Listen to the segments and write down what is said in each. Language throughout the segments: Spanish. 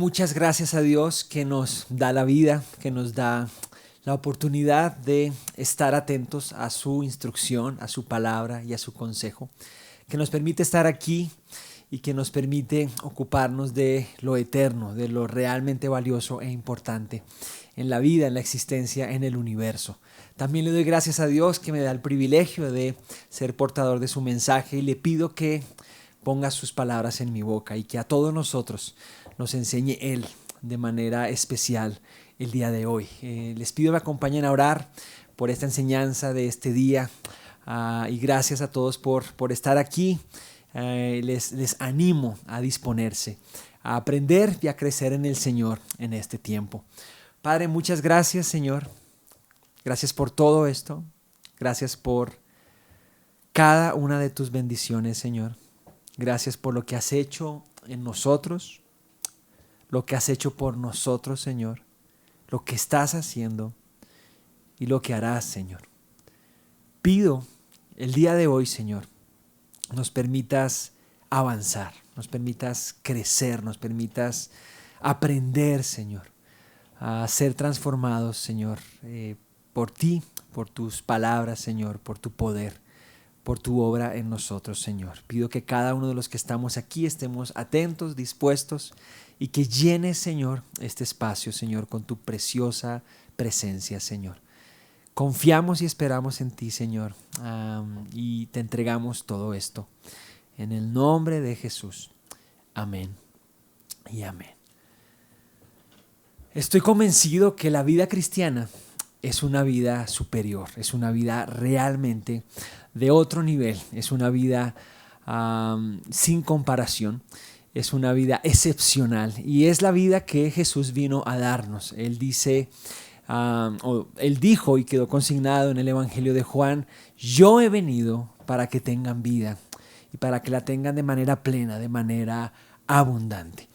muchas gracias a Dios que nos da la vida, que nos da la oportunidad de estar atentos a su instrucción, a su palabra y a su consejo, que nos permite estar aquí y que nos permite ocuparnos de lo eterno, de lo realmente valioso e importante en la vida, en la existencia, en el universo. También le doy gracias a Dios que me da el privilegio de ser portador de su mensaje y le pido que ponga sus palabras en mi boca y que a todos nosotros nos enseñe Él de manera especial el día de hoy. Les pido que me acompañen a orar por esta enseñanza de este día y gracias a todos por estar aquí. Les animo a disponerse, a aprender y a crecer en el Señor en este tiempo. Padre, muchas gracias, Señor. Gracias por todo esto. Gracias por cada una de tus bendiciones, Señor. Gracias por lo que has hecho en nosotros, lo que has hecho por nosotros, Señor, lo que estás haciendo y lo que harás, Señor. Pido el día de hoy, Señor, nos permitas avanzar, nos permitas crecer, nos permitas aprender, Señor, a ser transformados, Señor, por ti, por tus palabras, Señor, por tu poder, por tu obra en nosotros, Señor. Pido que cada uno de los que estamos aquí estemos atentos, dispuestos y que llenes, Señor, este espacio, Señor, con tu preciosa presencia, Señor. Confiamos y esperamos en ti, Señor, y te entregamos todo esto. En el nombre de Jesús. Amén y amén. Estoy convencido que la vida cristiana es una vida superior, es una vida realmente de otro nivel, es una vida sin comparación, es una vida excepcional y es la vida que Jesús vino a darnos. Él dijo y quedó consignado en el Evangelio de Juan: yo he venido para que tengan vida y para que la tengan de manera plena, de manera abundante.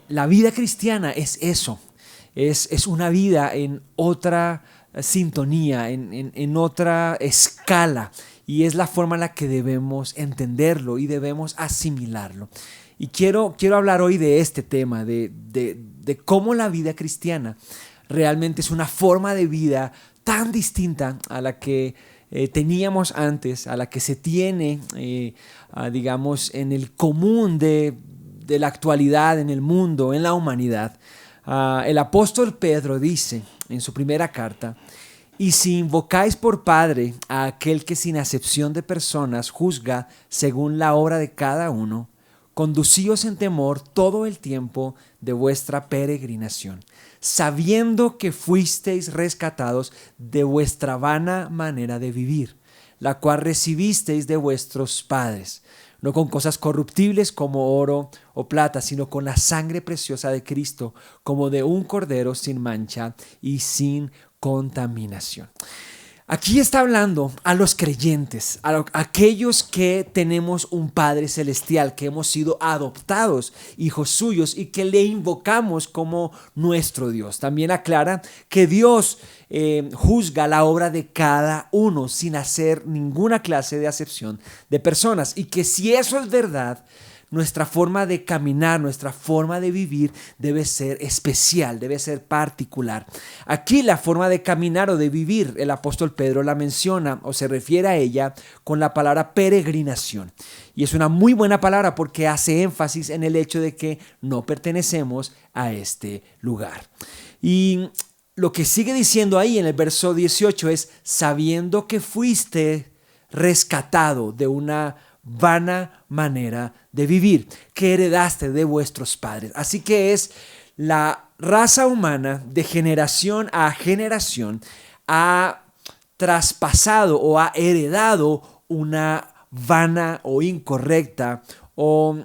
La vida cristiana es eso. Es una vida en otra sintonía, en otra escala, y es la forma en la que debemos entenderlo y debemos asimilarlo. Y quiero hablar hoy de este tema, de cómo la vida cristiana realmente es una forma de vida tan distinta a la que teníamos antes, a la que se tiene, digamos, en el común de la actualidad, en el mundo, en la humanidad. El apóstol Pedro dice en su primera carta: y si invocáis por Padre a aquel que sin acepción de personas juzga según la obra de cada uno, conducíos en temor todo el tiempo de vuestra peregrinación, sabiendo que fuisteis rescatados de vuestra vana manera de vivir, la cual recibisteis de vuestros padres, no con cosas corruptibles como oro o plata, sino con la sangre preciosa de Cristo, como de un cordero sin mancha y sin contaminación. Aquí está hablando a los creyentes, a aquellos que tenemos un Padre Celestial, que hemos sido adoptados, hijos suyos, y que le invocamos como nuestro Dios. También aclara que Dios juzga la obra de cada uno sin hacer ninguna clase de acepción de personas, y que si eso es verdad, nuestra forma de caminar, nuestra forma de vivir debe ser especial, debe ser particular. Aquí la forma de caminar o de vivir, el apóstol Pedro la menciona o se refiere a ella con la palabra peregrinación. Y es una muy buena palabra porque hace énfasis en el hecho de que no pertenecemos a este lugar. Y lo que sigue diciendo ahí en el verso 18 es: sabiendo que fuiste rescatado de una vana manera de vivir que heredaste de vuestros padres. Así que es la raza humana de generación a generación ha traspasado o ha heredado una vana o incorrecta o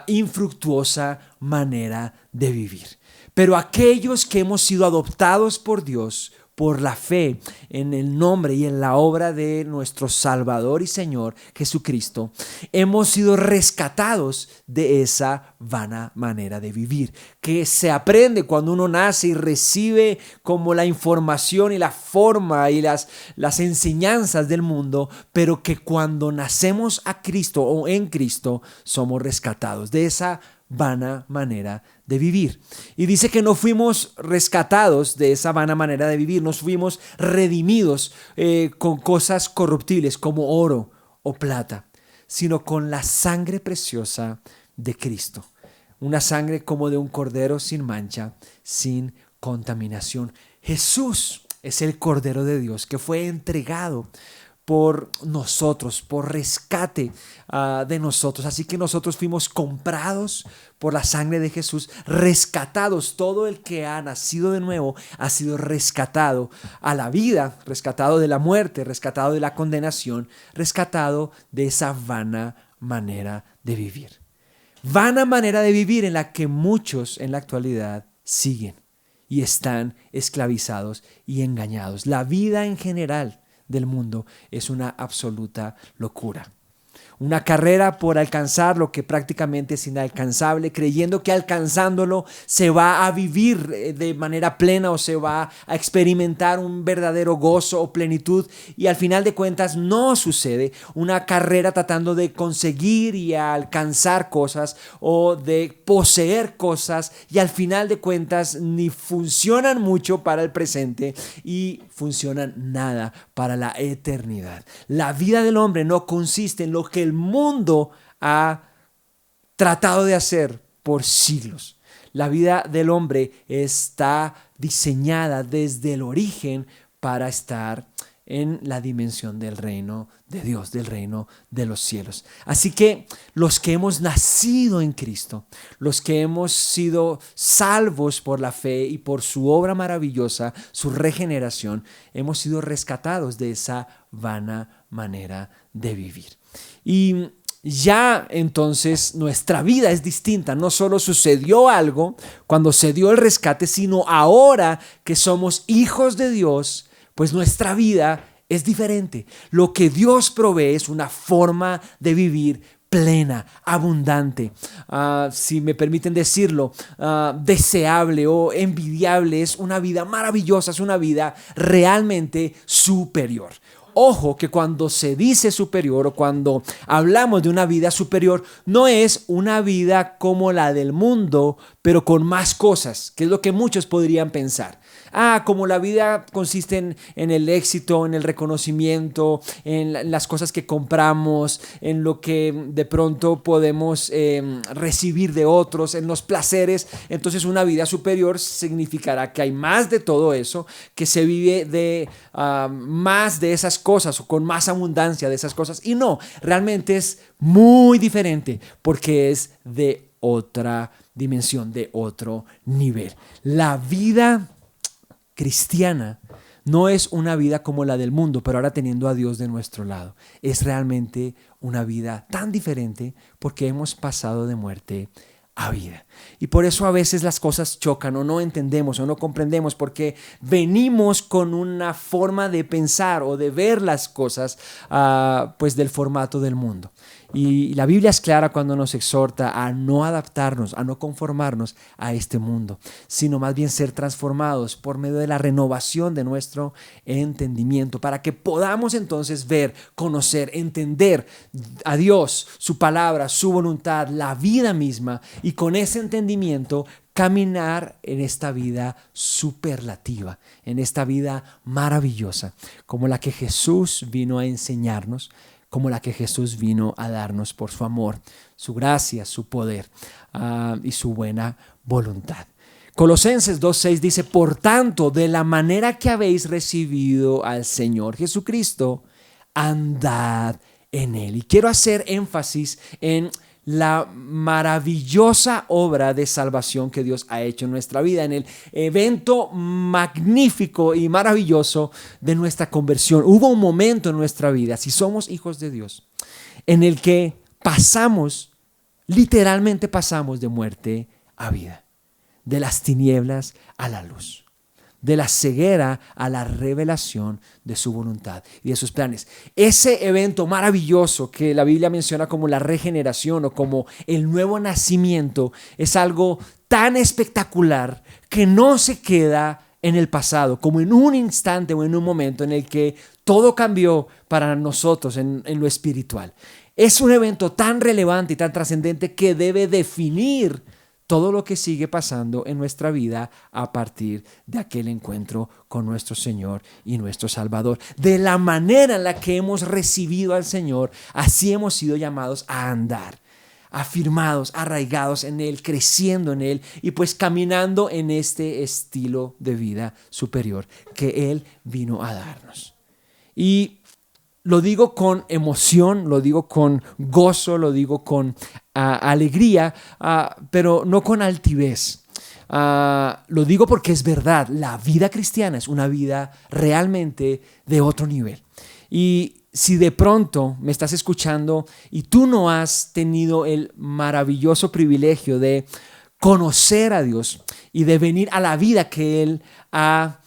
infructuosa manera de vivir. Pero aquellos que hemos sido adoptados por Dios por la fe en el nombre y en la obra de nuestro Salvador y Señor Jesucristo, hemos sido rescatados de esa vana manera de vivir, que se aprende cuando uno nace y recibe como la información y la forma y las enseñanzas del mundo, pero que cuando nacemos a Cristo o en Cristo somos rescatados de esa vana manera de vivir. Y dice que no fuimos rescatados de esa vana manera de vivir, nos fuimos redimidos con cosas corruptibles como oro o plata, sino con la sangre preciosa de Cristo. Una sangre como de un cordero sin mancha, sin contaminación. Jesús es el Cordero de Dios que fue entregado por nosotros, por rescate de nosotros. Así que nosotros fuimos comprados por la sangre de Jesús, rescatados. Todo el que ha nacido de nuevo ha sido rescatado a la vida, rescatado de la muerte, rescatado de la condenación, rescatado de esa vana manera de vivir. Vana manera de vivir en la que muchos en la actualidad siguen y están esclavizados y engañados. La vida en general del mundo es una absoluta locura. Una carrera por alcanzar lo que prácticamente es inalcanzable, creyendo que alcanzándolo se va a vivir de manera plena o se va a experimentar un verdadero gozo o plenitud, y al final de cuentas no sucede. Una carrera tratando de conseguir y alcanzar cosas o de poseer cosas, y al final de cuentas ni funcionan mucho para el presente y funcionan nada para la eternidad. La vida del hombre no consiste en lo que el mundo ha tratado de hacer por siglos. La vida del hombre está diseñada desde el origen para estar en la dimensión del reino de Dios, del reino de los cielos. Así que los que hemos nacido en Cristo, los que hemos sido salvos por la fe y por su obra maravillosa, su regeneración, hemos sido rescatados de esa vana manera de vivir. Y ya entonces nuestra vida es distinta. No solo sucedió algo cuando se dio el rescate, sino ahora que somos hijos de Dios, pues nuestra vida es diferente. Lo que Dios provee es una forma de vivir plena, abundante, si me permiten decirlo, deseable o envidiable. Es una vida maravillosa, es una vida realmente superior. Ojo que cuando se dice superior o cuando hablamos de una vida superior, no es una vida como la del mundo, pero con más cosas, que es lo que muchos podrían pensar. Como la vida consiste en el éxito, en el reconocimiento, en las cosas que compramos, en lo que de pronto podemos recibir de otros, en los placeres. Entonces una vida superior significará que hay más de todo eso, que se vive de más de esas cosas o con más abundancia de esas cosas. Y no, realmente es muy diferente porque es de otra dimensión, de otro nivel. La vida cristiana no es una vida como la del mundo, pero ahora teniendo a Dios de nuestro lado. Es realmente una vida tan diferente porque hemos pasado de muerte a vida. Y por eso a veces las cosas chocan o no entendemos o no comprendemos, porque venimos con una forma de pensar o de ver las cosas pues del formato del mundo. Y la Biblia es clara cuando nos exhorta a no adaptarnos, a no conformarnos a este mundo, sino más bien ser transformados por medio de la renovación de nuestro entendimiento, para que podamos entonces ver, conocer, entender a Dios, su palabra, su voluntad, la vida misma, y con ese entendimiento caminar en esta vida superlativa, en esta vida maravillosa, como la que Jesús vino a enseñarnos, como la que Jesús vino a darnos por su amor, su gracia, su poder y su buena voluntad. Colosenses 2:6 dice: por tanto, de la manera que habéis recibido al Señor Jesucristo, andad en Él. Y quiero hacer énfasis en la maravillosa obra de salvación que Dios ha hecho en nuestra vida, en el evento magnífico y maravilloso de nuestra conversión. Hubo un momento en nuestra vida, si somos hijos de Dios, en el que literalmente pasamos de muerte a vida, de las tinieblas a la luz, de la ceguera a la revelación de su voluntad y de sus planes. Ese evento maravilloso que la Biblia menciona como la regeneración o como el nuevo nacimiento es algo tan espectacular que no se queda en el pasado, como en un instante o en un momento en el que todo cambió para nosotros en lo espiritual. Es un evento tan relevante y tan trascendente que debe definir todo lo que sigue pasando en nuestra vida a partir de aquel encuentro con nuestro Señor y nuestro Salvador. De la manera en la que hemos recibido al Señor, así hemos sido llamados a andar, afirmados, arraigados en Él, creciendo en Él y pues caminando en este estilo de vida superior que Él vino a darnos. Y lo digo con emoción, lo digo con gozo, lo digo con alegría, pero no con altivez. Lo digo porque es verdad, la vida cristiana es una vida realmente de otro nivel. Y si de pronto me estás escuchando y tú no has tenido el maravilloso privilegio de conocer a Dios y de venir a la vida que Él ha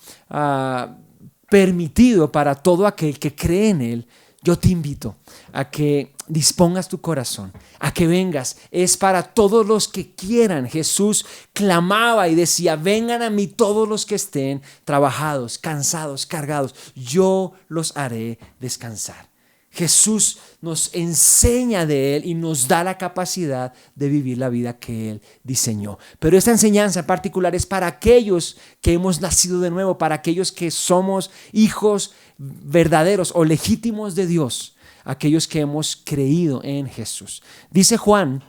permitido para todo aquel que cree en Él, yo te invito a que dispongas tu corazón, a que vengas. Es para todos los que quieran. Jesús clamaba y decía: vengan a mí todos los que estén trabajados, cansados, cargados. Yo los haré descansar. Jesús nos enseña de Él y nos da la capacidad de vivir la vida que Él diseñó. Pero esta enseñanza en particular es para aquellos que hemos nacido de nuevo, para aquellos que somos hijos verdaderos o legítimos de Dios, aquellos que hemos creído en Jesús. Dice Juan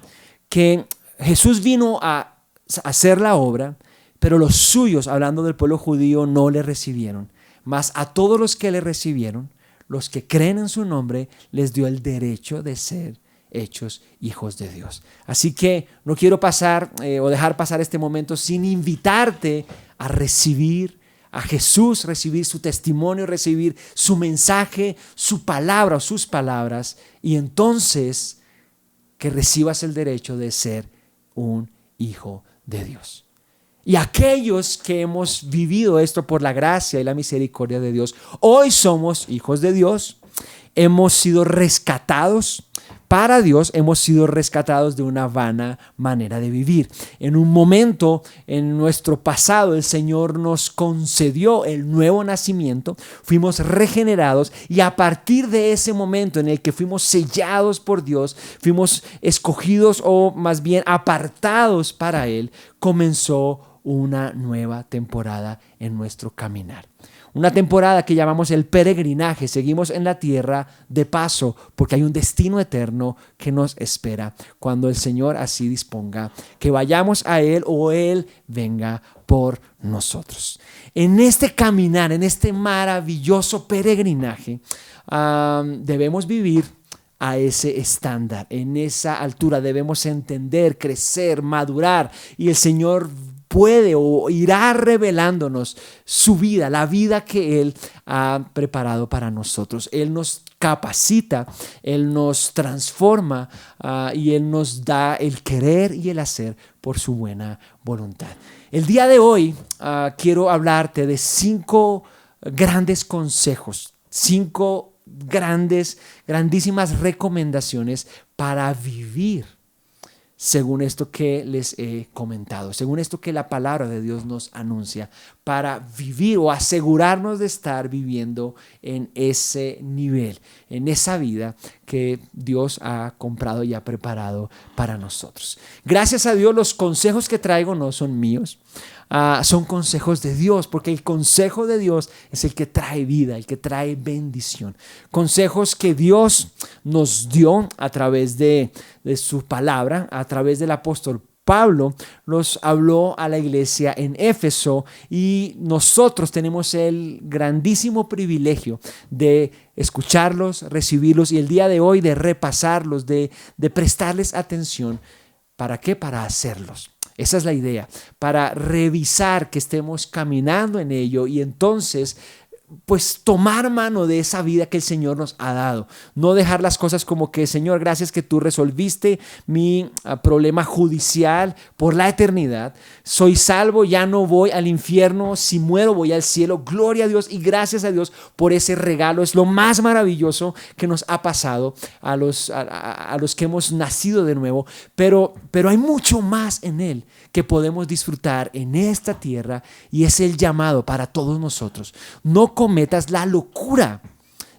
que Jesús vino a hacer la obra, pero los suyos, hablando del pueblo judío, no le recibieron. Mas a todos los que le recibieron, los que creen en su nombre, les dio el derecho de ser hechos hijos de Dios. Así que no quiero pasar o dejar pasar este momento sin invitarte a recibir a Jesús, recibir su testimonio, recibir su mensaje, su palabra o sus palabras, y entonces que recibas el derecho de ser un hijo de Dios. Y aquellos que hemos vivido esto por la gracia y la misericordia de Dios, hoy somos hijos de Dios, hemos sido rescatados para Dios, hemos sido rescatados de una vana manera de vivir. En un momento en nuestro pasado el Señor nos concedió el nuevo nacimiento, fuimos regenerados y a partir de ese momento en el que fuimos sellados por Dios, fuimos escogidos o más bien apartados para Él, comenzó una nueva temporada en nuestro caminar. Una temporada que llamamos el peregrinaje. Seguimos en la tierra de paso porque hay un destino eterno que nos espera cuando el Señor así disponga que vayamos a Él o Él venga por nosotros. En este caminar, en este maravilloso peregrinaje, debemos vivir a ese estándar, en esa altura. Debemos entender, crecer, madurar, y el Señor puede o irá revelándonos su vida, la vida que Él ha preparado para nosotros. Él nos capacita, Él nos transforma y Él nos da el querer y el hacer por su buena voluntad. El día de hoy quiero hablarte de 5 grandes consejos, 5 grandísimas recomendaciones para vivir según esto que les he comentado, según esto que la palabra de Dios nos anuncia, para vivir o asegurarnos de estar viviendo en ese nivel, en esa vida que Dios ha comprado y ha preparado para nosotros. Gracias a Dios, los consejos que traigo no son míos, son consejos de Dios, porque el consejo de Dios es el que trae vida, el que trae bendición. Consejos que Dios nos dio a través de su palabra, a través del apóstol Pablo los habló a la iglesia en Éfeso, y nosotros tenemos el grandísimo privilegio de escucharlos, recibirlos y el día de hoy de repasarlos, de prestarles atención. ¿Para qué? Para hacerlos. Esa es la idea, para revisar que estemos caminando en ello y entonces pues tomar mano de esa vida que el Señor nos ha dado. No dejar las cosas como que: Señor, gracias que tú resolviste mi problema judicial por la eternidad. Soy salvo, ya no voy al infierno. Si muero voy al cielo. Gloria a Dios y gracias a Dios por ese regalo. Es lo más maravilloso que nos ha pasado a los que hemos nacido de nuevo. Pero hay mucho más en Él que podemos disfrutar en esta tierra, y es el llamado para todos nosotros. No cometas la locura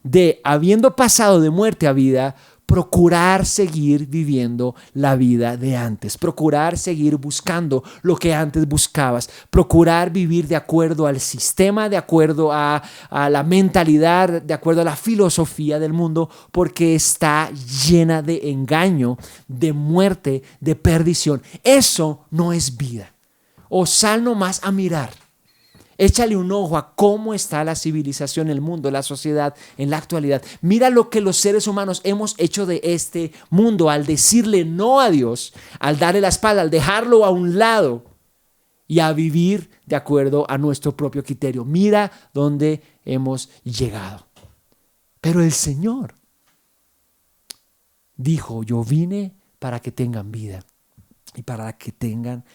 de, habiendo pasado de muerte a vida, procurar seguir viviendo la vida de antes, procurar seguir buscando lo que antes buscabas, procurar vivir de acuerdo al sistema, de acuerdo a la mentalidad, de acuerdo a la filosofía del mundo, porque está llena de engaño, de muerte, de perdición. Eso no es vida. O sal nomás a mirar. Échale un ojo a cómo está la civilización, el mundo, la sociedad en la actualidad. Mira lo que los seres humanos hemos hecho de este mundo al decirle no a Dios, al darle la espalda, al dejarlo a un lado y a vivir de acuerdo a nuestro propio criterio. Mira dónde hemos llegado. Pero el Señor dijo, yo vine para que tengan vida. Y para que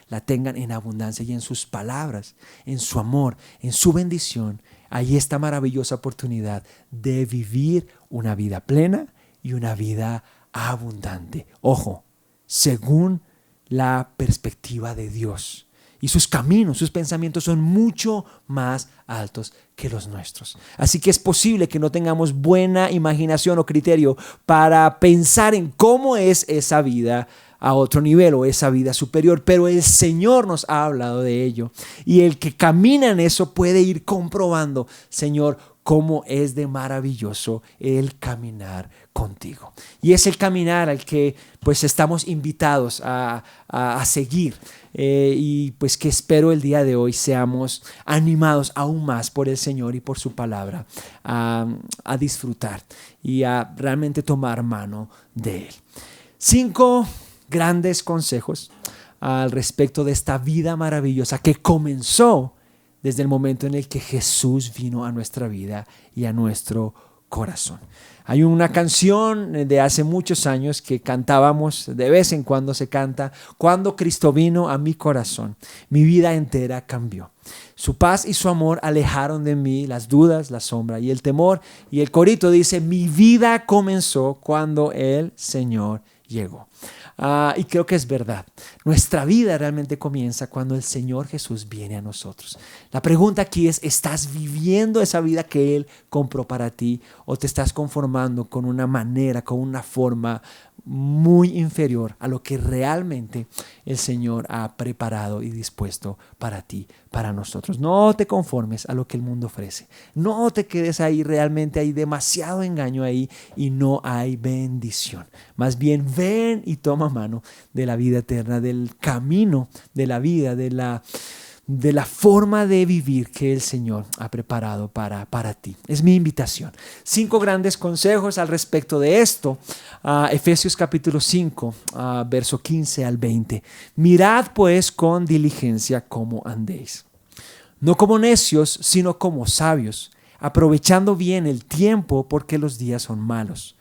la tengan en abundancia, y en sus palabras, en su amor, en su bendición, hay esta maravillosa oportunidad de vivir una vida plena y una vida abundante. Ojo, según la perspectiva de Dios. Y sus caminos, sus pensamientos son mucho más altos que los nuestros. Así que es posible que no tengamos buena imaginación o criterio para pensar en cómo es esa vida a otro nivel o esa vida superior, pero el Señor nos ha hablado de ello, y el que camina en eso puede ir comprobando, Señor, cómo es de maravilloso el caminar contigo. Y es el caminar al que pues estamos invitados a seguir, y pues que espero el día de hoy seamos animados aún más por el Señor y por su palabra a disfrutar y a realmente tomar mano de Él. 5 grandes consejos al respecto de esta vida maravillosa que comenzó desde el momento en el que Jesús vino a nuestra vida y a nuestro corazón. Hay una canción de hace muchos años que cantábamos, de vez en cuando se canta: cuando Cristo vino a mi corazón, mi vida entera cambió. Su paz y su amor alejaron de mí las dudas, la sombra y el temor. Y el corito dice: mi vida comenzó cuando el Señor llegó. Y creo que es verdad. Nuestra vida realmente comienza cuando el Señor Jesús viene a nosotros. La pregunta aquí es: ¿estás viviendo esa vida que Él compró para ti, o te estás conformando con una manera, con una forma muy inferior a lo que realmente el Señor ha preparado y dispuesto para ti, para nosotros? No te conformes a lo que el mundo ofrece. No te quedes ahí. Realmente hay demasiado engaño ahí y no hay bendición. Más bien, ven y toma mano de la vida eterna, del camino de la vida, de la forma de vivir que el Señor ha preparado para ti. Es mi invitación. 5 grandes consejos al respecto de esto. Efesios capítulo 5, verso 15 al 20. Mirad pues con diligencia cómo andéis, no como necios, sino como sabios, aprovechando bien el tiempo, porque los días son malos.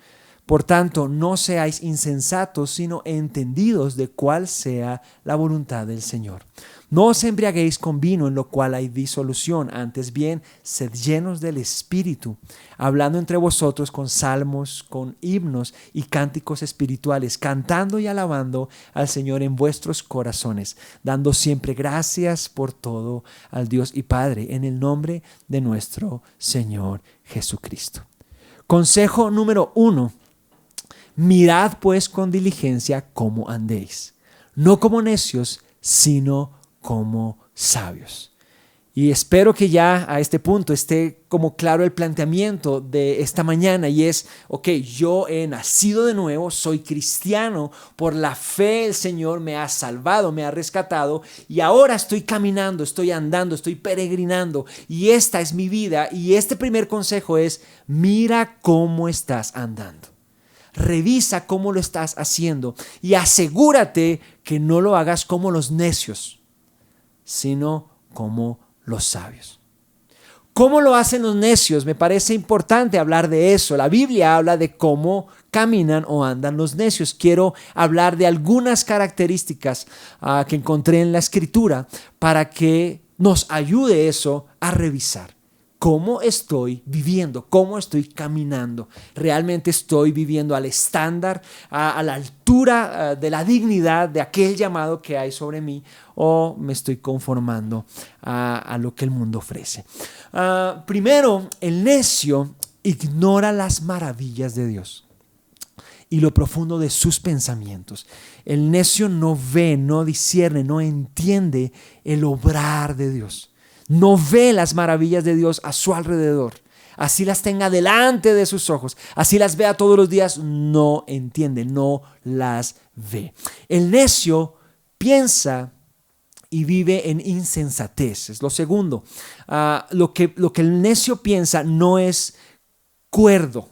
Por tanto, no seáis insensatos, sino entendidos de cuál sea la voluntad del Señor. No os embriaguéis con vino, en lo cual hay disolución, antes bien, sed llenos del Espíritu, hablando entre vosotros con salmos, con himnos y cánticos espirituales, cantando y alabando al Señor en vuestros corazones, dando siempre gracias por todo al Dios y Padre, en el nombre de nuestro Señor Jesucristo. Consejo número 1. Mirad pues con diligencia cómo andéis, no como necios, sino como sabios. Y espero que ya a este punto esté como claro el planteamiento de esta mañana, y es: ok, yo he nacido de nuevo, soy cristiano, por la fe el Señor me ha salvado, me ha rescatado, y ahora estoy caminando, estoy andando, estoy peregrinando, y esta es mi vida. Y este primer consejo es: mira cómo estás andando. Revisa cómo lo estás haciendo y asegúrate que no lo hagas como los necios, sino como los sabios. ¿Cómo lo hacen los necios? Me parece importante hablar de eso. La Biblia habla de cómo caminan o andan los necios. Quiero hablar de algunas características que encontré en la Escritura para que nos ayude eso a revisar. ¿Cómo estoy viviendo? ¿Cómo estoy caminando? ¿Realmente estoy viviendo al estándar, a la altura de la dignidad de aquel llamado que hay sobre mí? ¿O me estoy conformando a lo que el mundo ofrece? Primero, el necio ignora las maravillas de Dios. y lo profundo de sus pensamientos. El necio no ve, no discierne, no entiende el obrar de Dios. No ve las maravillas de Dios a su alrededor. Así las tenga delante de sus ojos, así las vea todos los días, no entiende, no las ve. El necio piensa y vive en insensatez. Es lo segundo. Lo que el necio piensa no es cuerdo,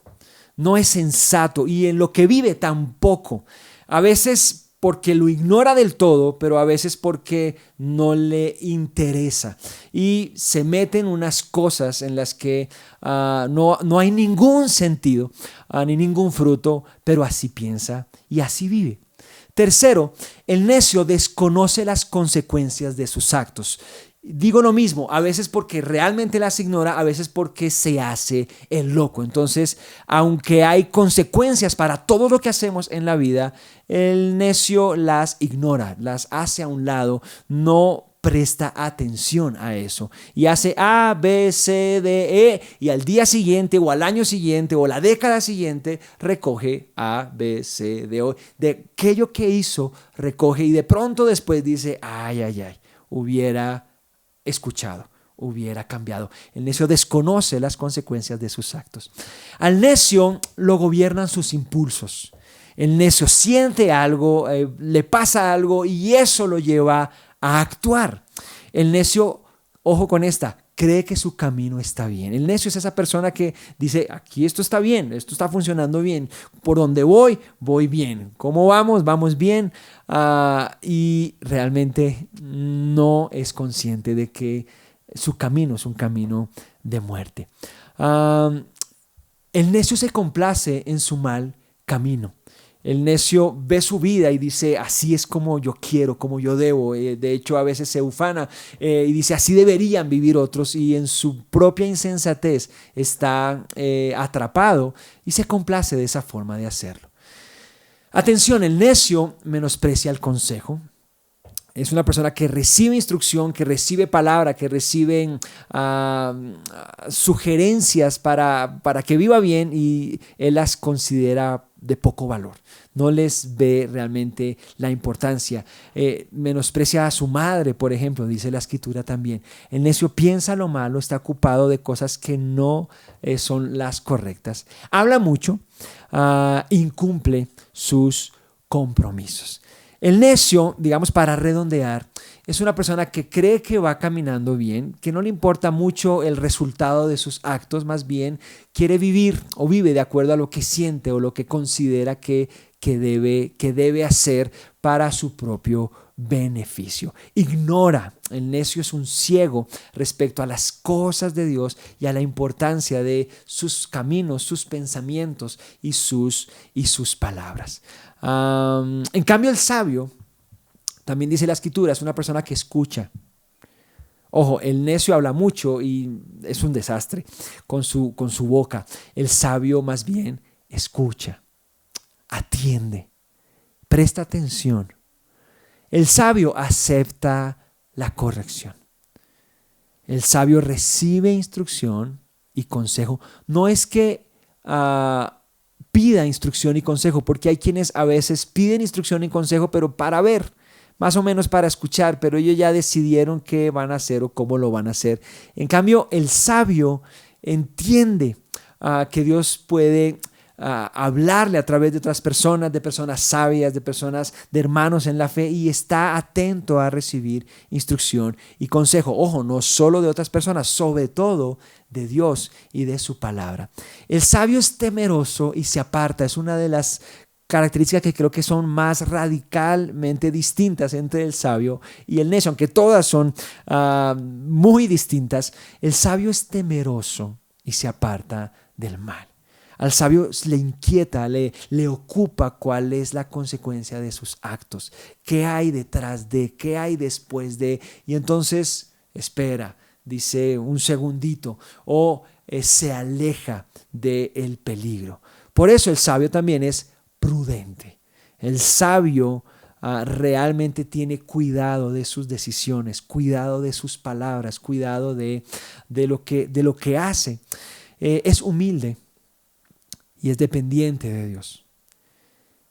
no es sensato, y en lo que vive tampoco. A veces porque lo ignora del todo, pero a veces porque no le interesa. Y se mete en unas cosas en las que no hay ningún sentido, ni ningún fruto, pero así piensa y así vive. Tercero, el necio desconoce las consecuencias de sus actos. Digo lo mismo, a veces porque realmente las ignora, a veces porque se hace el loco. Entonces, aunque hay consecuencias para todo lo que hacemos en la vida, el necio las ignora, las hace a un lado, no presta atención a eso y hace A, B, C, D, E, y al día siguiente o al año siguiente o la década siguiente recoge A, B, C, D, O. De aquello que hizo recoge, y de pronto después dice, ay, hubiera escuchado, hubiera cambiado. El necio desconoce las consecuencias de sus actos. Al necio lo gobiernan sus impulsos. El necio siente algo, le pasa algo, y eso lo lleva a actuar. El necio, ojo con esta, cree que su camino está bien. El necio es esa persona que dice, aquí esto está bien, esto está funcionando bien, por donde voy bien, ¿cómo vamos? Vamos bien, y realmente no es consciente de que su camino es un camino de muerte. El necio se complace en su mal camino. El necio ve su vida y dice, así es como yo quiero, como yo debo. De hecho, a veces se ufana y dice, así deberían vivir otros, y en su propia insensatez está atrapado y se complace de esa forma de hacerlo. Atención, el necio menosprecia el consejo. Es una persona que recibe instrucción, que recibe palabra, que recibe sugerencias para que viva bien, y él las considera de poco valor. No les ve realmente la importancia. Menosprecia a su madre, por ejemplo, dice la Escritura también. El necio piensa lo malo, está ocupado de cosas que no son las correctas. Habla mucho, incumple sus compromisos. El necio, digamos para redondear, es una persona que cree que va caminando bien, que no le importa mucho el resultado de sus actos, más bien quiere vivir o vive de acuerdo a lo que siente o lo que considera que debe hacer para su propio beneficio. Ignora, el necio es un ciego respecto a las cosas de Dios y a la importancia de sus caminos, sus pensamientos y sus palabras. En cambio, el sabio, también dice la Escritura, es una persona que escucha. Ojo, el necio habla mucho y es un desastre con su boca. El sabio más bien escucha, atiende, presta atención. El sabio acepta la corrección. El sabio recibe instrucción y consejo. No es que pida instrucción y consejo, porque hay quienes a veces piden instrucción y consejo, pero para ver, más o menos para escuchar, pero ellos ya decidieron qué van a hacer o cómo lo van a hacer. En cambio, el sabio entiende que Dios puede hablarle a través de otras personas, de personas sabias, de hermanos en la fe, y está atento a recibir instrucción y consejo. Ojo, no solo de otras personas, sobre todo de Dios y de su palabra. El sabio es temeroso y se aparta. Es una de las características que creo que son más radicalmente distintas entre el sabio y el necio, aunque todas son muy distintas. El sabio es temeroso y se aparta del mal. Al sabio le inquieta, le ocupa cuál es la consecuencia de sus actos, qué hay detrás de, qué hay después de, y entonces espera, dice un segundito, o se aleja del peligro. Por eso el sabio también es prudente. El sabio realmente tiene cuidado de sus decisiones, cuidado de sus palabras, cuidado de lo que hace. Es humilde y es dependiente de Dios.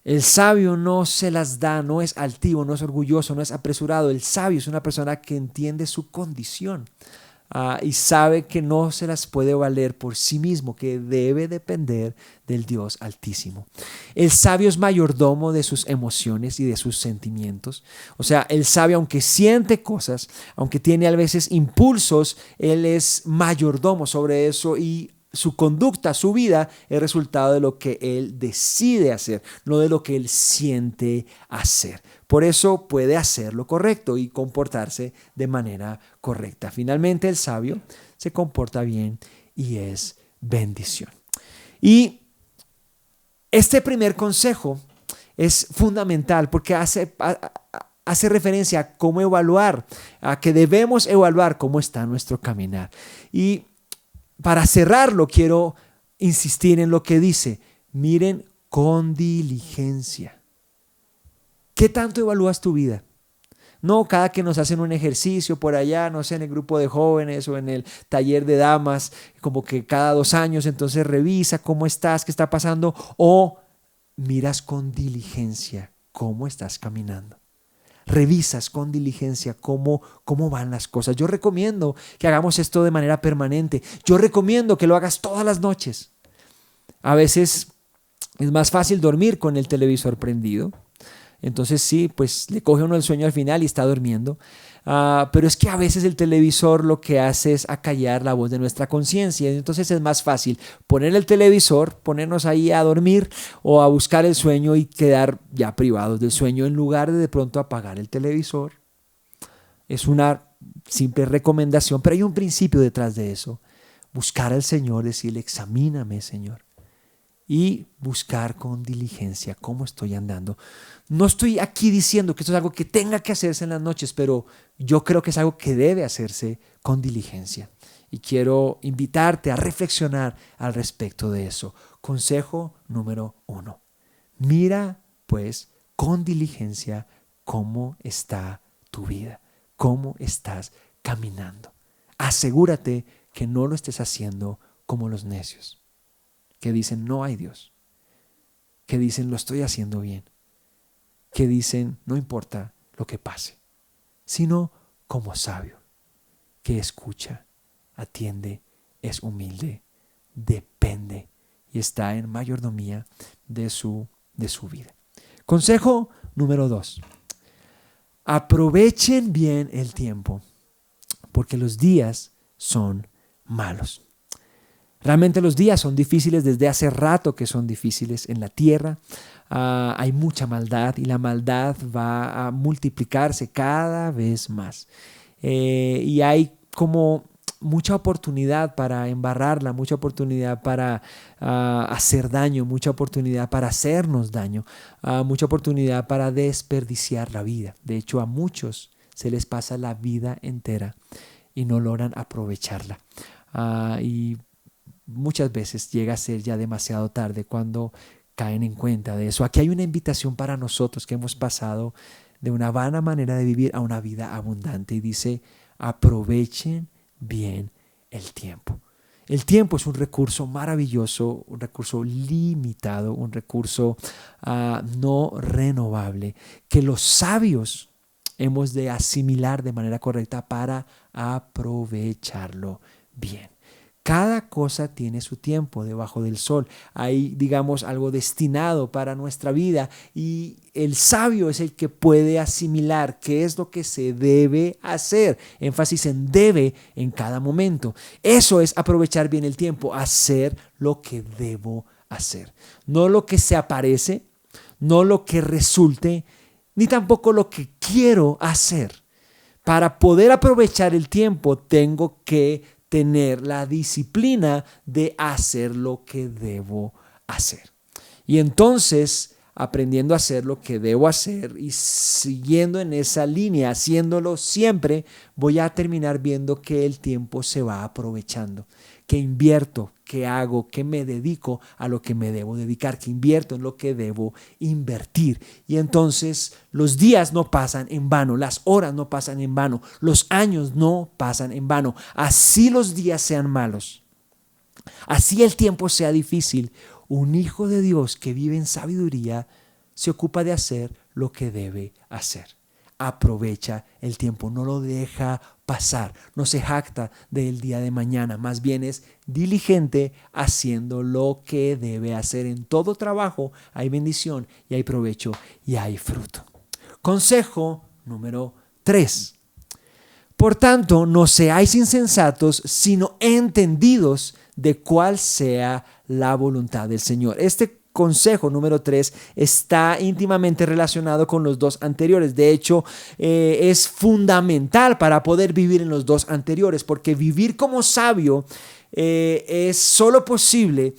El sabio no se las da, no es altivo, no es orgulloso, no es apresurado. El sabio es una persona que entiende su condición y sabe que no se las puede valer por sí mismo, que debe depender del Dios Altísimo. El sabio es mayordomo de sus emociones y de sus sentimientos. O sea, el sabio, aunque siente cosas, aunque tiene a veces impulsos, él es mayordomo sobre eso y su conducta, su vida, es resultado de lo que él decide hacer, no de lo que él siente hacer. Por eso puede hacer lo correcto y comportarse de manera correcta. Finalmente, el sabio se comporta bien y es bendición. Y este primer consejo es fundamental porque hace referencia a cómo evaluar, a que debemos evaluar cómo está nuestro caminar. Y para cerrarlo, quiero insistir en lo que dice: miren con diligencia. ¿Qué tanto evalúas tu vida? No cada que nos hacen un ejercicio por allá, no sé, en el grupo de jóvenes o en el taller de damas, como que cada 2 años, entonces revisa cómo estás, qué está pasando, o miras con diligencia cómo estás caminando. Revisas con diligencia cómo van las cosas. Yo recomiendo que hagamos esto de manera permanente. Yo recomiendo que lo hagas todas las noches. A veces es más fácil dormir con el televisor prendido. Entonces sí, pues le coge uno el sueño al final y está durmiendo. Pero es que a veces el televisor lo que hace es acallar la voz de nuestra conciencia. Entonces es más fácil poner el televisor, ponernos ahí a dormir o a buscar el sueño y quedar ya privados del sueño en lugar de pronto apagar el televisor. Es una simple recomendación, pero hay un principio detrás de eso. Buscar al Señor, decirle: examíname, Señor. Y buscar con diligencia cómo estoy andando. No estoy aquí diciendo que esto es algo que tenga que hacerse en las noches, pero yo creo que es algo que debe hacerse con diligencia. Y quiero invitarte a reflexionar al respecto de eso. Consejo número 1. Mira, pues, con diligencia cómo está tu vida, cómo estás caminando. Asegúrate que no lo estés haciendo como los necios, que dicen no hay Dios, que dicen lo estoy haciendo bien, que dicen no importa lo que pase, sino como sabio, que escucha, atiende, es humilde, depende y está en mayordomía de su vida. Consejo número 2. Aprovechen bien el tiempo, porque los días son malos. Realmente los días son difíciles, desde hace rato que son difíciles en la tierra. Hay mucha maldad y la maldad va a multiplicarse cada vez más. Y hay como mucha oportunidad para embarrarla, mucha oportunidad para hacer daño, mucha oportunidad para hacernos daño, mucha oportunidad para desperdiciar la vida. De hecho, a muchos se les pasa la vida entera y no logran aprovecharla. Y muchas veces llega a ser ya demasiado tarde cuando caen en cuenta de eso. Aquí hay una invitación para nosotros que hemos pasado de una vana manera de vivir a una vida abundante, y dice: aprovechen bien el tiempo. El tiempo es un recurso maravilloso, un recurso limitado, un recurso no renovable, que los sabios hemos de asimilar de manera correcta para aprovecharlo bien. Cada cosa tiene su tiempo debajo del sol. Hay, digamos, algo destinado para nuestra vida, y el sabio es el que puede asimilar qué es lo que se debe hacer. Énfasis en debe en cada momento. Eso es aprovechar bien el tiempo, hacer lo que debo hacer. No lo que se aparece, no lo que resulte, ni tampoco lo que quiero hacer. Para poder aprovechar el tiempo tengo que tener la disciplina de hacer lo que debo hacer. Y entonces, aprendiendo a hacer lo que debo hacer y siguiendo en esa línea, haciéndolo siempre, voy a terminar viendo que el tiempo se va aprovechando, que invierto, que hago, que me dedico a lo que me debo dedicar, que invierto en lo que debo invertir. Y entonces los días no pasan en vano, las horas no pasan en vano, los años no pasan en vano. Así los días sean malos, así el tiempo sea difícil, un hijo de Dios que vive en sabiduría se ocupa de hacer lo que debe hacer. Aprovecha el tiempo, no lo deja pasar, no se jacta del día de mañana, más bien es diligente haciendo lo que debe hacer. En todo trabajo hay bendición y hay provecho y hay fruto. Consejo número 3. Por tanto, no seáis insensatos, sino entendidos de cuál sea la voluntad del Señor. Este consejo número 3 está íntimamente relacionado con los dos anteriores. De hecho, es fundamental para poder vivir en los dos anteriores, porque vivir como sabio es solo posible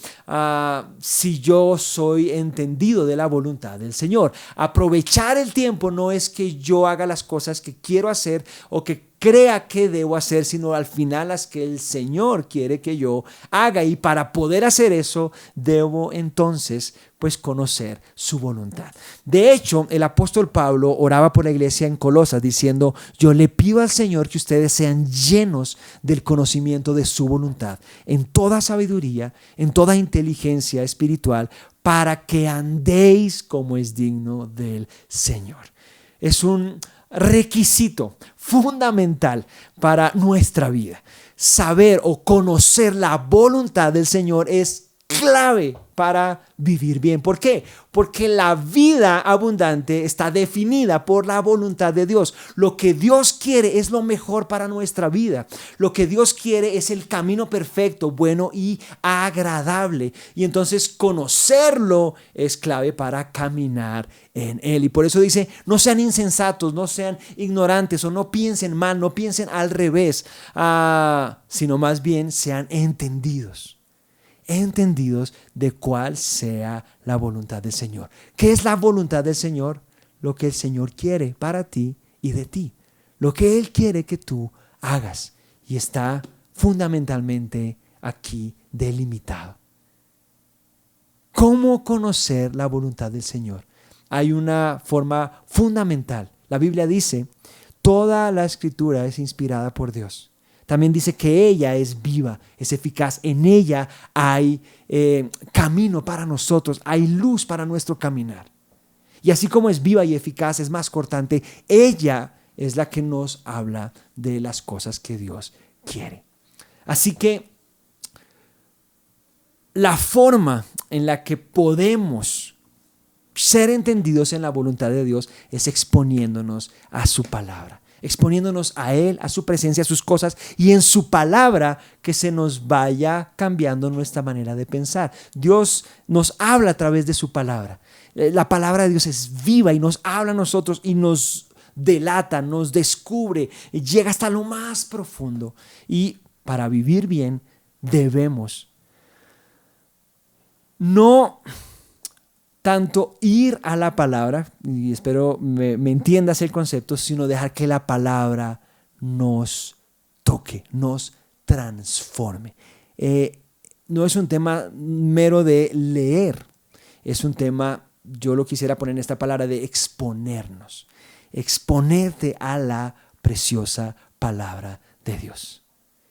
si yo soy entendido de la voluntad del Señor. Aprovechar el tiempo no es que yo haga las cosas que quiero hacer o que crea que debo hacer, sino al final las que el Señor quiere que yo haga, y para poder hacer eso debo entonces conocer su voluntad. De hecho, el apóstol Pablo oraba por la iglesia en Colosas diciendo: yo le pido al Señor que ustedes sean llenos del conocimiento de su voluntad, en toda sabiduría, en toda inteligencia espiritual, para que andéis como es digno del Señor. Es un requisito fundamental para nuestra vida. Saber o conocer la voluntad del Señor es clave para vivir bien. ¿Por qué? Porque la vida abundante está definida por la voluntad de Dios. Lo que Dios quiere es lo mejor para nuestra vida. Lo que Dios quiere es el camino perfecto, bueno y agradable. Y entonces conocerlo es clave para caminar en Él. Y por eso dice: no sean insensatos, no sean ignorantes, o no piensen mal, no piensen al revés, sino más bien sean entendidos de cuál sea la voluntad del Señor. ¿Qué es la voluntad del Señor? Lo que el Señor quiere para ti y de ti. Lo que Él quiere que tú hagas. Y está fundamentalmente aquí delimitado. ¿Cómo conocer la voluntad del Señor? Hay una forma fundamental. La Biblia dice: toda la Escritura es inspirada por Dios. También dice que ella es viva, es eficaz. En ella hay camino para nosotros, hay luz para nuestro caminar. Y así como es viva y eficaz, es más cortante, ella es la que nos habla de las cosas que Dios quiere. Así que la forma en la que podemos ser entendidos en la voluntad de Dios es exponiéndonos a su palabra. Exponiéndonos a Él, a su presencia, a sus cosas, y en su palabra que se nos vaya cambiando nuestra manera de pensar. Dios nos habla a través de su palabra. La palabra de Dios es viva y nos habla a nosotros y nos delata, nos descubre, llega hasta lo más profundo. Y para vivir bien debemos no tanto ir a la palabra, y espero me entiendas el concepto, sino dejar que la palabra nos toque, nos transforme. No es un tema mero de leer, es un tema, yo lo quisiera poner en esta palabra, de exponernos, exponerte a la preciosa palabra de Dios.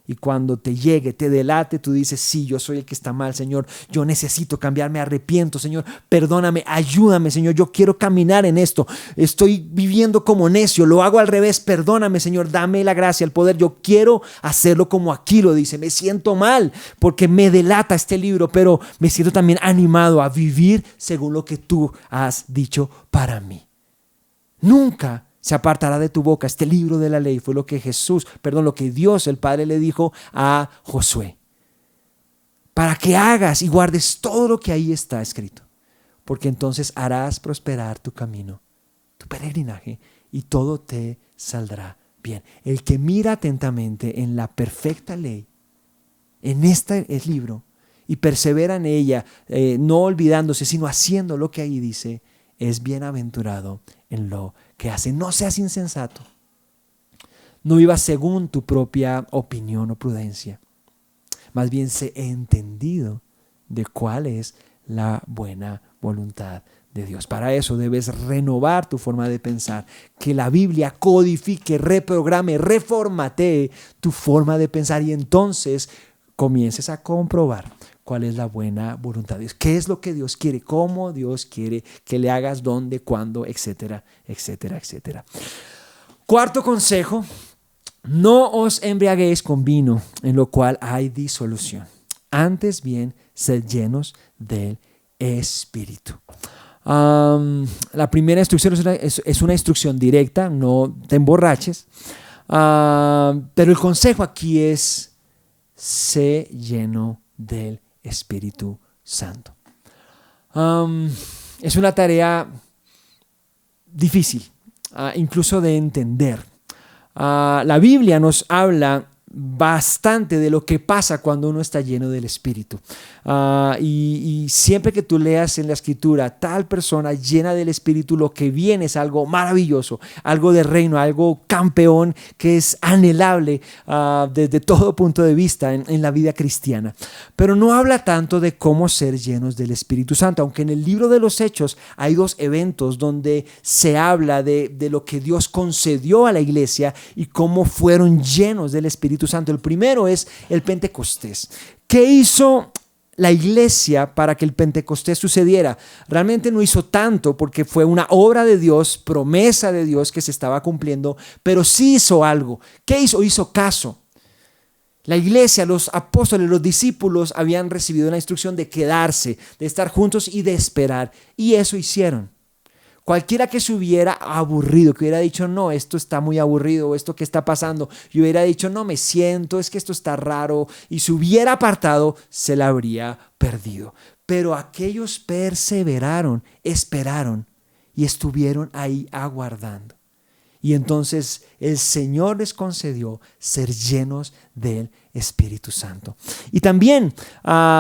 Y cuando te llegue, te delate, tú dices: sí, yo soy el que está mal, Señor. Yo necesito cambiar, me arrepiento, Señor. Perdóname, ayúdame, Señor. Yo quiero caminar en esto. Estoy viviendo como necio, lo hago al revés. Perdóname, Señor. Dame la gracia, el poder. Yo quiero hacerlo como aquí lo dice. Me siento mal porque me delata este libro, pero me siento también animado a vivir según lo que tú has dicho para mí. Nunca se apartará de tu boca este libro de la ley. Fue lo que Dios el Padre le dijo a Josué. Para que hagas y guardes todo lo que ahí está escrito. Porque entonces harás prosperar tu camino, tu peregrinaje, y todo te saldrá bien. El que mira atentamente en la perfecta ley, en este libro, y persevera en ella, no olvidándose, sino haciendo lo que ahí dice, es bienaventurado en lo que hace. No seas insensato. No vivas según tu propia opinión o prudencia. Más bien sé entendido de cuál es la buena voluntad de Dios. Para eso debes renovar tu forma de pensar. Que la Biblia codifique, reprograme, reformatee tu forma de pensar, y entonces comiences a comprobar cuál es la buena voluntad de Dios. ¿Qué es lo que Dios quiere? ¿Cómo Dios quiere que le hagas? ¿Dónde? ¿Cuándo? Etcétera, etcétera, etcétera. Cuarto consejo: no os embriaguéis con vino, en lo cual hay disolución. Antes bien, sed llenos del Espíritu. La primera instrucción es una instrucción directa: no te emborraches. Pero el consejo aquí es: sé lleno del Espíritu Santo. Es una tarea difícil, incluso de entender. La Biblia nos habla bastante de lo que pasa cuando uno está lleno del Espíritu. Y siempre que tú leas en la Escritura tal persona llena del Espíritu, lo que viene es algo maravilloso, algo de reino, algo campeón que es anhelable desde todo punto de vista en la vida cristiana. Pero no habla tanto de cómo ser llenos del Espíritu Santo, aunque en el libro de los Hechos hay dos eventos donde se habla de lo que Dios concedió a la iglesia y cómo fueron llenos del Espíritu Santo. El primero es el Pentecostés. ¿Qué hizo la iglesia para que el Pentecostés sucediera? Realmente no hizo tanto, porque fue una obra de Dios, promesa de Dios que se estaba cumpliendo, pero sí hizo algo. ¿Qué hizo? Hizo caso. La iglesia, los apóstoles, los discípulos habían recibido la instrucción de quedarse, de estar juntos y de esperar, y eso hicieron. Cualquiera que se hubiera aburrido, que hubiera dicho, no, esto está muy aburrido, esto que está pasando, y hubiera dicho, no me siento, es que esto está raro, y se hubiera apartado, se la habría perdido. Pero aquellos perseveraron, esperaron y estuvieron ahí aguardando. Y entonces el Señor les concedió ser llenos del Espíritu Santo. Y también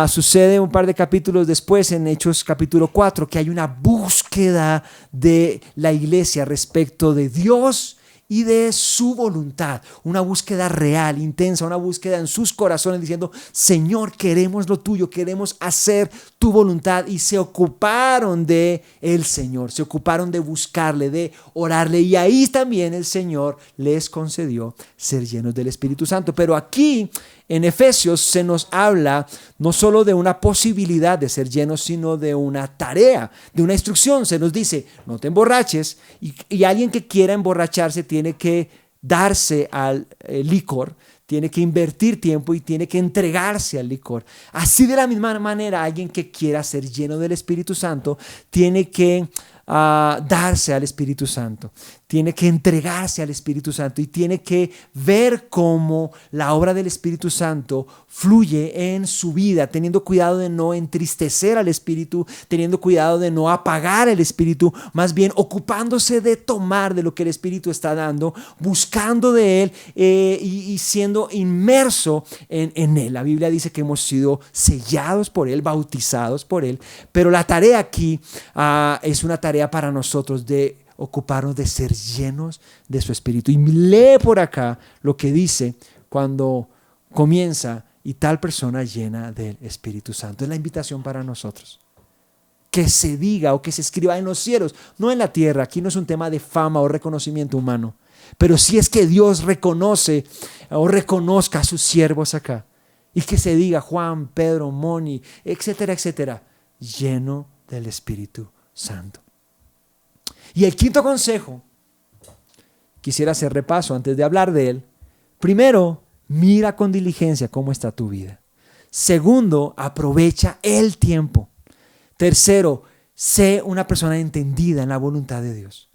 sucede un par de capítulos después, en Hechos capítulo 4, que hay una búsqueda de la iglesia respecto de Dios y de su voluntad, una búsqueda real, intensa, una búsqueda en sus corazones diciendo, Señor, queremos lo tuyo, queremos hacer tu voluntad, y se ocuparon de el Señor, se ocuparon de buscarle, de orarle, y ahí también el Señor les concedió ser llenos del Espíritu Santo. Pero aquí en Efesios se nos habla no solo de una posibilidad de ser llenos, sino de una tarea, de una instrucción. Se nos dice, no te emborraches, y alguien que quiera emborracharse tiene que darse al licor, tiene que invertir tiempo y tiene que entregarse al licor. Así, de la misma manera, alguien que quiera ser lleno del Espíritu Santo tiene que darse al Espíritu Santo, tiene que entregarse al Espíritu Santo y tiene que ver cómo la obra del Espíritu Santo fluye en su vida, teniendo cuidado de no entristecer al Espíritu, teniendo cuidado de no apagar el Espíritu, más bien ocupándose de tomar de lo que el Espíritu está dando, buscando de Él y siendo inmerso en Él. La Biblia dice que hemos sido sellados por Él, bautizados por Él, pero la tarea aquí es una tarea para nosotros de ocuparnos de ser llenos de su Espíritu. Y lee por acá lo que dice cuando comienza, y tal persona llena del Espíritu Santo. Es la invitación para nosotros. Que se diga o que se escriba en los cielos, no en la tierra. Aquí no es un tema de fama o reconocimiento humano, pero sí es que Dios reconoce o reconozca a sus siervos acá, y que se diga Juan, Pedro, Moni, etcétera, etcétera, lleno del Espíritu Santo. Y el quinto consejo, quisiera hacer repaso antes de hablar de él. Primero, mira con diligencia cómo está tu vida. Segundo, aprovecha el tiempo. Tercero, sé una persona entendida en la voluntad de Dios.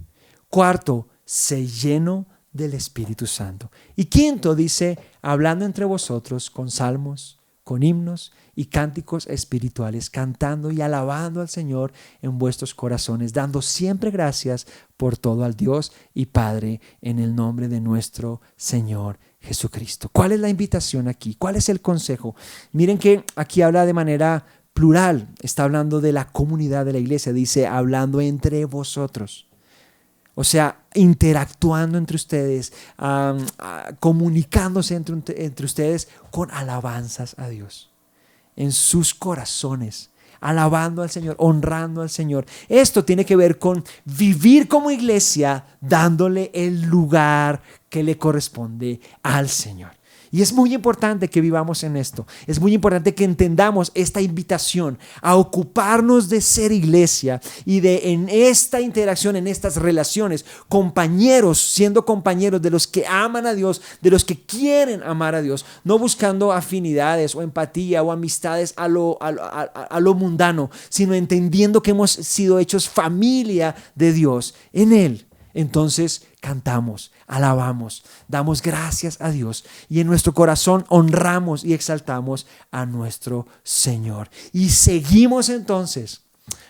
Cuarto, sé lleno del Espíritu Santo. Y quinto, dice, hablando entre vosotros con salmos, con himnos y cánticos espirituales, cantando y alabando al Señor en vuestros corazones, dando siempre gracias por todo al Dios y Padre, en el nombre de nuestro Señor Jesucristo. ¿Cuál es la invitación aquí? ¿Cuál es el consejo? Miren que aquí habla de manera plural, está hablando de la comunidad de la iglesia, dice hablando entre vosotros. O sea, interactuando entre ustedes, comunicándose entre ustedes con alabanzas a Dios, en sus corazones, alabando al Señor, honrando al Señor. Esto tiene que ver con vivir como iglesia, dándole el lugar que le corresponde al Señor. Y es muy importante que vivamos en esto. Es muy importante que entendamos esta invitación a ocuparnos de ser iglesia y de en esta interacción, en estas relaciones, compañeros, siendo compañeros de los que aman a Dios, de los que quieren amar a Dios, no buscando afinidades o empatía o amistades a lo mundano, sino entendiendo que hemos sido hechos familia de Dios en Él. Entonces cantamos, alabamos, damos gracias a Dios y en nuestro corazón honramos y exaltamos a nuestro Señor. Y seguimos entonces,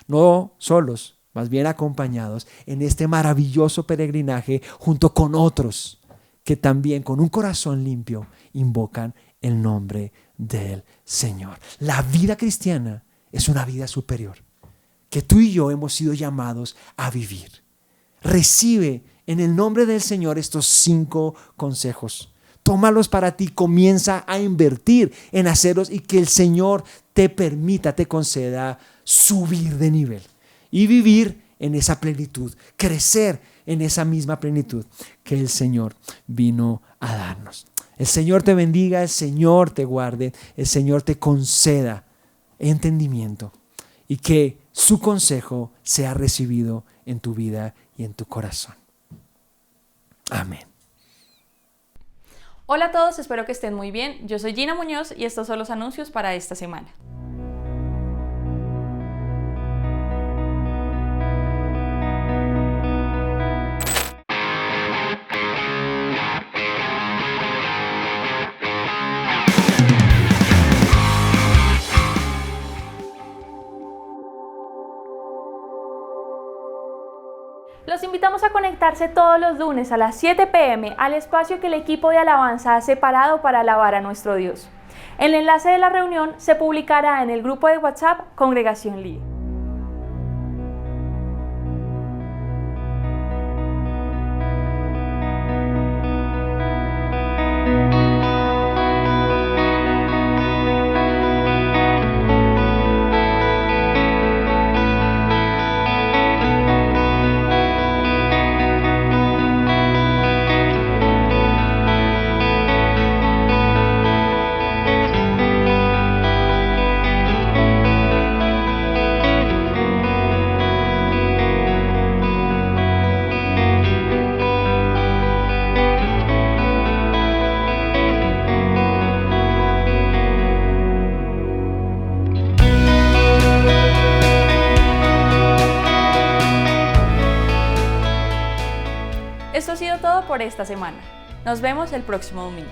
no solos, más bien acompañados en este maravilloso peregrinaje junto con otros que también con un corazón limpio invocan el nombre del Señor. La vida cristiana es una vida superior que tú y yo hemos sido llamados a vivir. Recibe en el nombre del Señor estos 5 consejos. Tómalos para ti, comienza a invertir en hacerlos y que el Señor te permita, te conceda subir de nivel y vivir en esa plenitud, crecer en esa misma plenitud que el Señor vino a darnos. El Señor te bendiga, el Señor te guarde, el Señor te conceda entendimiento y que su consejo sea recibido en tu vida y en tu corazón. Amén. Hola a todos, espero que estén muy bien. Yo soy Gina Muñoz y estos son los anuncios para esta semana. Los invitamos a conectarse todos los lunes a las 7 p.m. al espacio que el equipo de alabanza ha separado para alabar a nuestro Dios. El enlace de la reunión se publicará en el grupo de WhatsApp Congregación Líder. Esto ha sido todo por esta semana. Nos vemos el próximo domingo.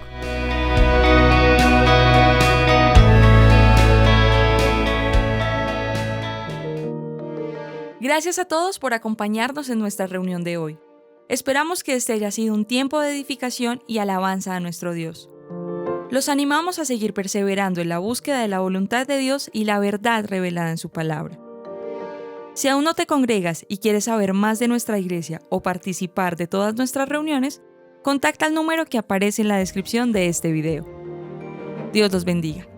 Gracias a todos por acompañarnos en nuestra reunión de hoy. Esperamos que este haya sido un tiempo de edificación y alabanza a nuestro Dios. Los animamos a seguir perseverando en la búsqueda de la voluntad de Dios y la verdad revelada en su palabra. Si aún no te congregas y quieres saber más de nuestra iglesia o participar de todas nuestras reuniones, contacta al número que aparece en la descripción de este video. Dios los bendiga.